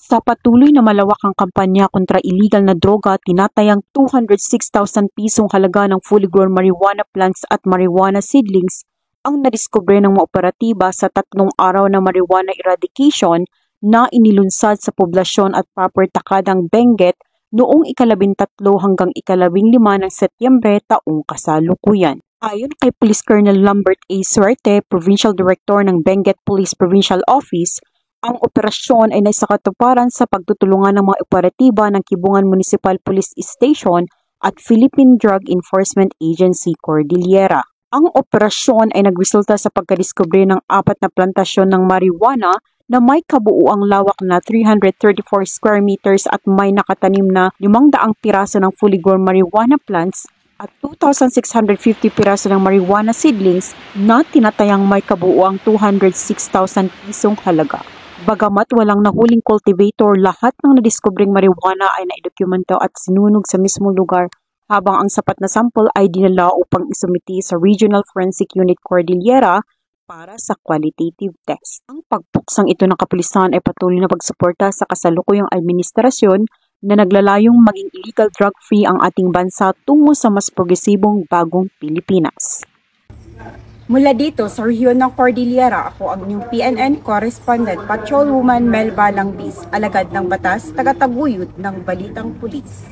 Sa patuloy na malawakang kampanya kontra illegal na droga, tinatayang 206,000 pisong halaga ng fully grown marijuana plants at marijuana seedlings ang nadiskubre ng mga operatiba sa 3 araw na marijuana eradication na inilunsad sa poblasyon at proper takadang Benguet noong ika-13 hanggang ika-15 ng Setyembre taong kasalukuyan. Ayon kay Police Colonel Lambert A. Suerte, Provincial Director ng Benguet Police Provincial Office, ang operasyon ay naisakatuparan sa pagtutulungan ng mga operatiba ng Kibungan Municipal Police Station at Philippine Drug Enforcement Agency Cordillera. Ang operasyon ay nagresulta sa pagkadiskubre ng 4 na plantasyon ng marijuana na may kabuuang lawak na 334 square meters at may nakatanim na 500 piraso ng fully grown marijuana plants at 2,650 piraso ng marijuana seedlings na tinatayang may kabuuang 206,000 pisong halaga. Bagamat walang nahuling cultivator, lahat ng nadiskubring marijuana ay naidokumento at sinunog sa mismong lugar habang ang sapat na sample ay dinala upang isumiti sa Regional Forensic Unit Cordillera para sa qualitative test. Ang pagpuksang ito ng kapulisan ay patuloy na pagsuporta sa kasalukuyang administrasyon na naglalayong maging illegal drug-free ang ating bansa tungo sa mas progresibong bagong Pilipinas. Mula dito sa rehiyon ng Cordillera, ako ang inyong PNN correspondent, Patrolwoman Melba Langbis, alagad ng batas, tagataguyod ng Balitang Pulis.